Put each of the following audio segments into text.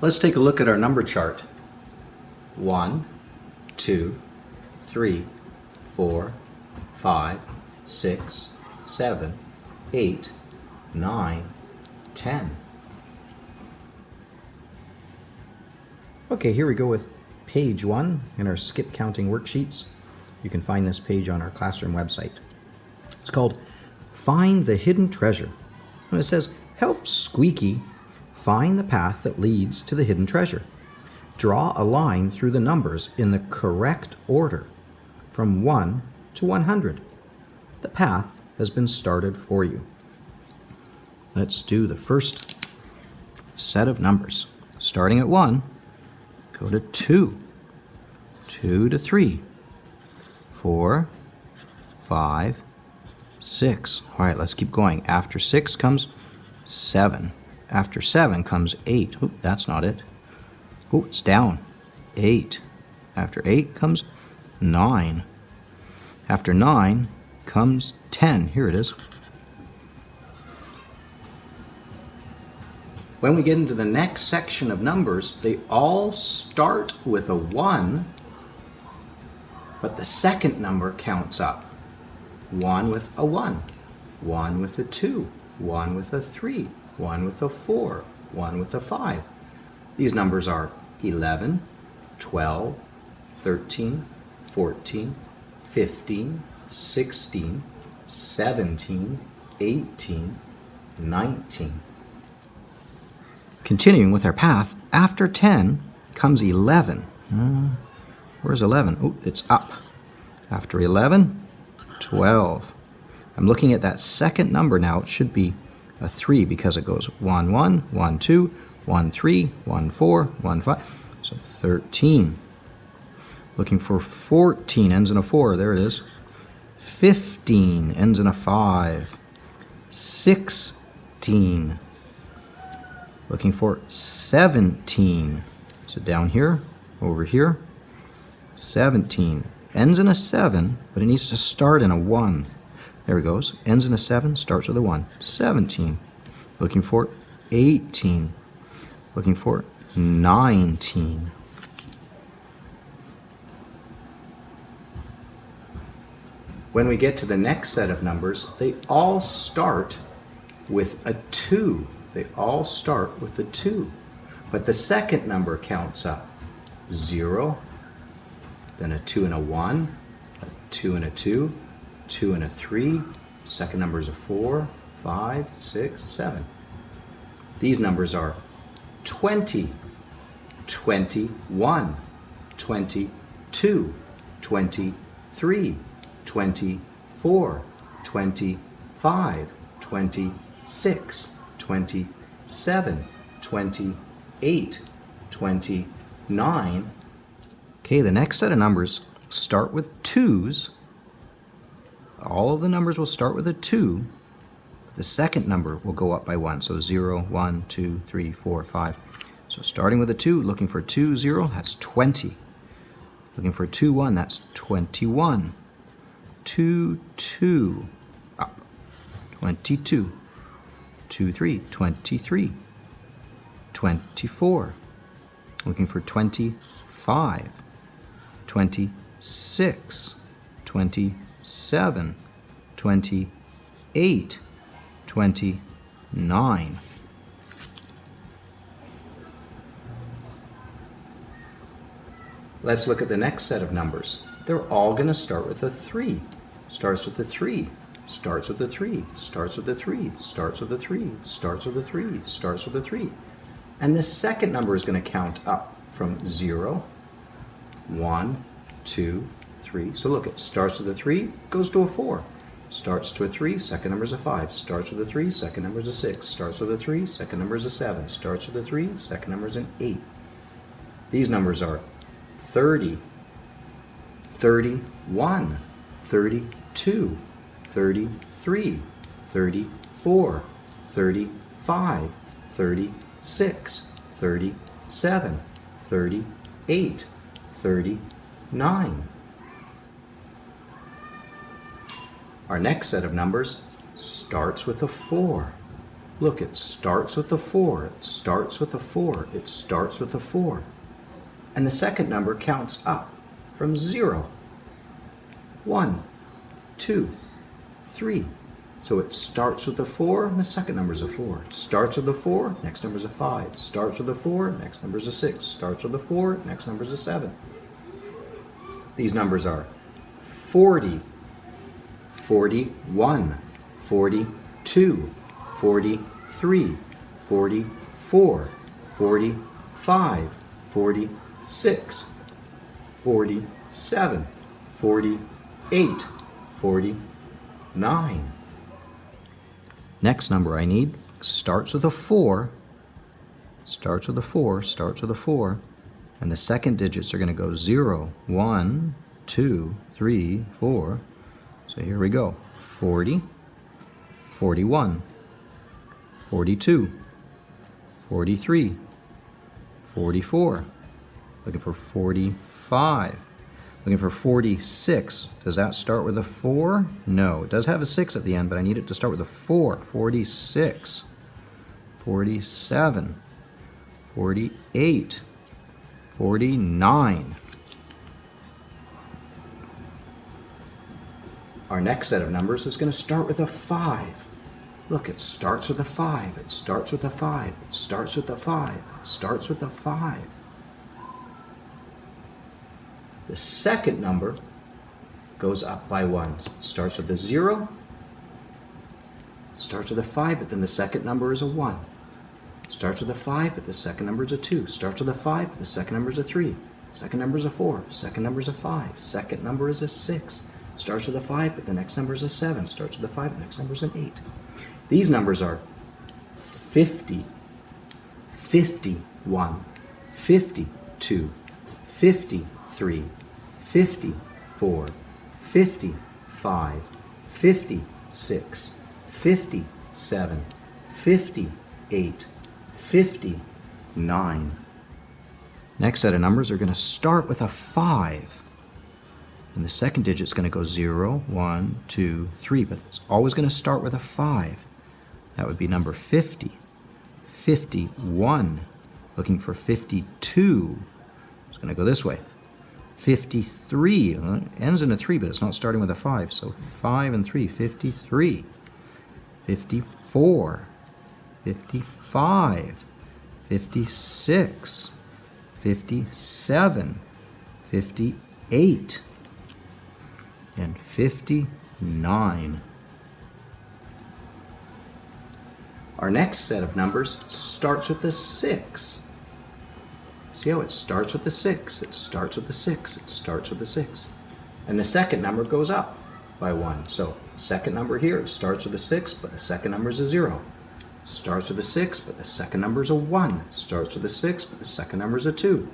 Let's take a look at our number chart. 1, 2, 3, 4, 5, 6, 7, 8, 9, 10. Okay, here we go with page 1 in our skip counting worksheets. You can find this page on our classroom website. It's called Find the Hidden Treasure. And it says, help Squeaky find the path that leads to the hidden treasure. Draw a line through the numbers in the correct order from 1 to 100. The path has been started for you. Let's do the first set of numbers. Starting at 1, go to 2, 2 to 3, 4, 5, 6. All right, let's keep going. After 6 comes 7. After 7 comes 8. Oop, that's not it. Oh, it's down. 8. After 8 comes 9. After 9 comes 10. Here it is. When we get into the next section of numbers, they all start with a 1, but the second number counts up. 1 with a 1, 1 with a 2, 1 with a 3, 1 with a 4, 1 with a 5. These numbers are 11, 12, 13, 14, 15, 16, 17, 18, 19. Continuing with our path, after 10 comes 11. Where's 11? Oh, it's up. After 11, 12. I'm looking at that second number now. It should be a 3 because it goes 1, 1, 1, 2, 1, 3, 1, 4, 1, 5. So 13. Looking for 14, ends in a 4. There it is. 15 ends in a 5. 16. Looking for 17. So down here, over here. 17. Ends in a 7, but it needs to start in a 1. There it goes. Ends in a 7, starts with a 1. 17. Looking for 18. Looking for 19. When we get to the next set of numbers, they all start with a 2. They all start with a 2. But the second number counts up. 0, then a 2 and a 1, a 2 and a 2, 2 and a 3, second number is a 4, 5, 6, 7. These numbers are 20, 21, 22, 23, 24, 25, 26, 27, 28, 29. Okay, the next set of numbers start with 2s. All of the numbers will start with a 2. The second number will go up by 1. So 0, 1, 2, 3, 4, 5. So starting with a 2, looking for 2, 0, that's 20. Looking for 2, 1, that's 21. 2, 2, up. 22. 2, 3, 23. 24. Looking for 25. 26. 27. 28. 29. Let's look at the next set of numbers. They're all going to start with a 3. Starts with a 3. Starts with a 3. Starts with a 3. Starts with a 3. Starts with a 3. Starts with a 3. And the second number is going to count up from 0, 1, 2, 3. So look, it starts with a 3, goes to a 4. Starts to a 3, second number is a 5. Starts with a 3, second number is a 6. Starts with a 3, second number is a 7. Starts with a 3, second number is an 8. These numbers are 30, 31, 32, 33, 34, 35, 36, 37, 38, 39. Our next set of numbers starts with a 4. Look, it starts with a 4. It starts with a 4. It starts with a 4. And the second number counts up from 0. 1, 2, 3. So it starts with a 4, and the second number is a 4. It starts with a 4, next number is a 5. Starts with a 4, next number is a 6. Starts with a 4, next number is a 7. These numbers are 40, 41, 42, 43, 44, 45, 46, 47, 48, 49. Next number I need starts with a 4, starts with a 4, starts with a 4, and the second digits are going to go 0, 1, 2, 3, 4. So here we go. 40, 41, 42, 43, 44. Looking for 45. Looking for 46. Does that start with a 4? No. It does have a 6 at the end, but I need it to start with a 4. 46. 47. 48. 49. Our next set of numbers is going to start with a 5. Look, it starts with a 5. It starts with a 5. It starts with a 5. It starts with a 5. The second number goes up by 1. It starts with a 0. Starts with a 5, but then the second number is a 1. Starts with a 5, but the second number is a 2. Starts with a 5, but the second number is a 3. Second number is a 4. Second number is a 5. Second number is a 6. Starts with a 5, but the next number is a 7. Starts with a 5, the next number is an 8. These numbers are 50, 51, 52, 53, 54, 55, 56, 57, 58, 59. Next set of numbers are going to start with a 5. And the second digit is going to go 0, 1, 2, 3. But it's always going to start with a 5. That would be number 50. 51. Looking for 52. It's going to go this way. 53. Well, it ends in a 3, but it's not starting with a 5. So 5 and 3. 53. 54. 55. 56. 57. 58. And 59. Our next set of numbers starts with a 6. See how it starts with a 6, it starts with a 6, it starts with a 6. And the second number goes up by 1. So second number here, it starts with a 6, but the second number is a 0. Starts with a 6, but the second number is a 1. Starts with a 6, but the second number is a 2.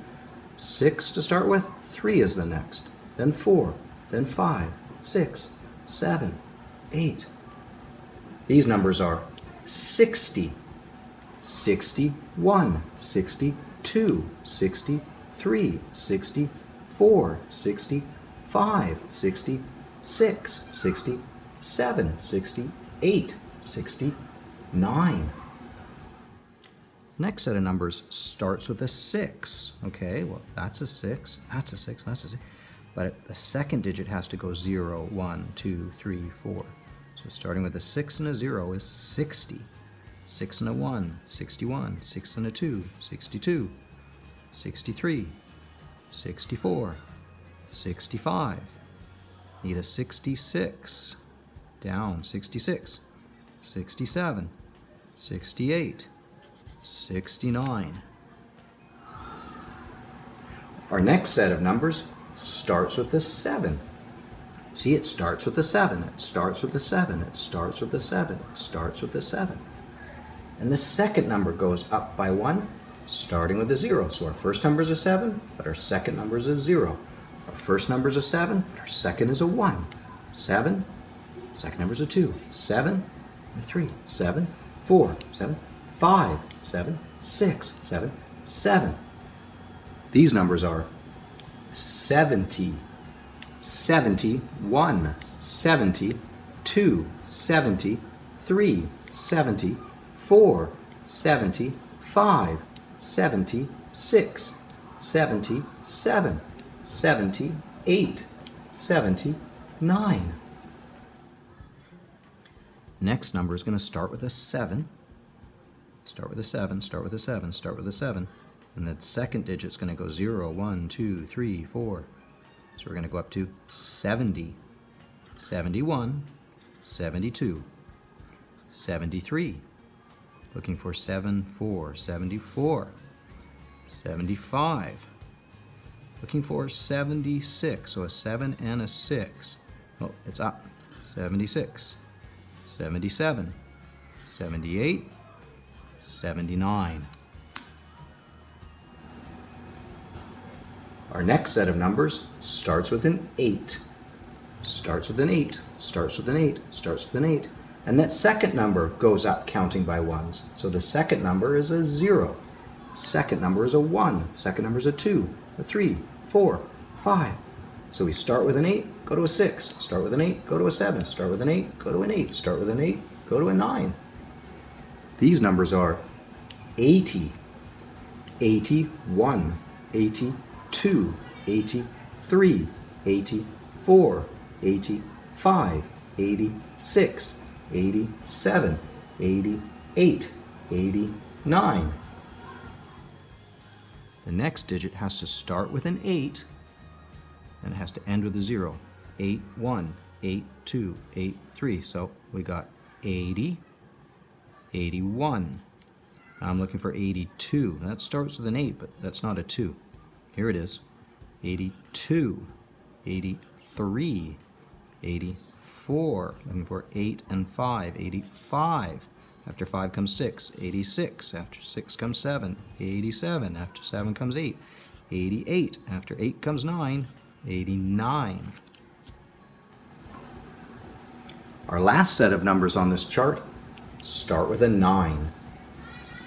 6 to start with, 3 is the next. Then 4, then 5, 6, 7, 8. These numbers are 60, 61, 62, 63, 64, 65, 66, 67, 68, 69. Next set of numbers starts with a 6. Okay, well, that's a 6, that's a 6, that's a 6. But the second digit has to go 0, 1, 2, 3, 4. So starting with a 6 and a 0 is 60. 6 and a 1, 61. 6 and a 2, 62. 63. 64. 65. Need a 66. Down, 66. 67. 68. 69. Our next set of numbers starts with a 7. See, it starts with a 7. It starts with a 7. It starts with a 7. It starts with a 7. And the second number goes up by 1, starting with a 0. So our first number is a 7, but our second number is a 0. Our first number is a 7, but our second is a 1. 7, second number is a 2. 7, and a 3. 7, 4, 7, 5, 7, 6, 7, 7. These numbers are 70, 71, 72, 73, 74, 74, 75, 76, 77, 78, 79. Next number is going to start with a 7. Start with a 7, start with a 7, start with a 7. And the second digit is going to go 0, 1, 2, 3, 4. So we're going to go up to 70, 71, 72, 73. Looking for 7, 4, 74, 75. Looking for 76, so a 7 and a 6. Oh, it's up. 76, 77, 78, 79. Our next set of numbers starts with an 8. Starts with an 8, starts with an 8, starts with an 8. And that second number goes up counting by ones. So the second number is a 0. Second number is a 1. Second number is a 2, a 3, 4, 5. So we start with an 8, go to a 6. Start with an 8, go to a 7. Start with an 8, go to an 8. Start with an 8, go to a 9. These numbers are 80, 81, 82, 83, 84, 85, 86, 87, 88, 89. The next digit has to start with an 8 and it has to end with a 0. 81, 82, 83. So we got 80, 81. I'm looking for 82. That starts with an 8, but that's not a 2. Here it is. 82, 83, 84. Looking for 8 and 5. 85. After 5 comes 6. 86. After 6 comes 7. 87. After 7 comes 8. 88. After 8 comes 9. 89. Our last set of numbers on this chart start with a 9.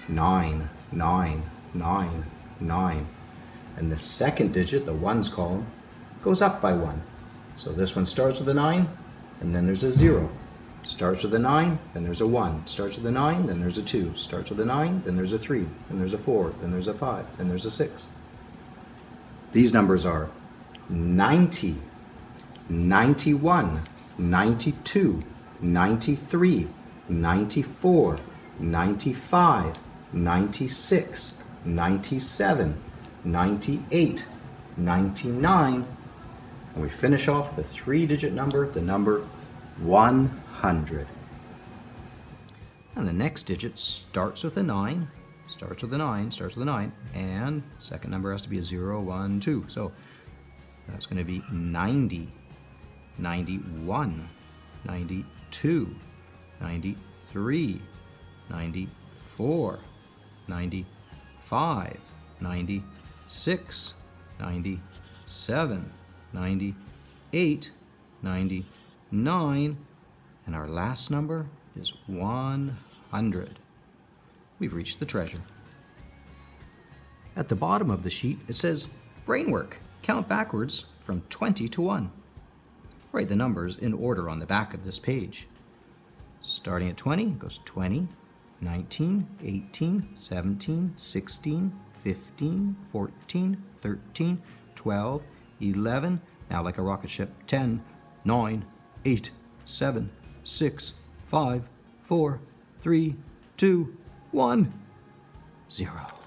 9, 9, 9, 9. And the second digit, the ones column, goes up by 1. So this one starts with a 9, and then there's a 0. Starts with a 9, then there's a 1. Starts with a 9, then there's a 2. Starts with a 9, then there's a 3. Then there's a 4. Then there's a 5. Then there's a 6. These numbers are 90, 91, 92, 93, 94, 95, 96, 97, 98, 99, and we finish off with a 3-digit number, the number 100. And the next digit starts with a 9, starts with a 9, starts with a 9, and second number has to be a 0, 1, 2. So that's going to be 90, 91, 92, 93, 94, 95, 96, 97, 98, 99, and our last number is 100. We've reached the treasure. At the bottom of the sheet, it says brain work. Count backwards from 20 to 1. Write the numbers in order on the back of this page. Starting at 20, it goes 20, 19, 18, 17, 16, 15, 14, 13, 12, 11, now like a rocket ship, 10, 9, 8, 7, 6, 5, 4, 3, 2, 1, 0.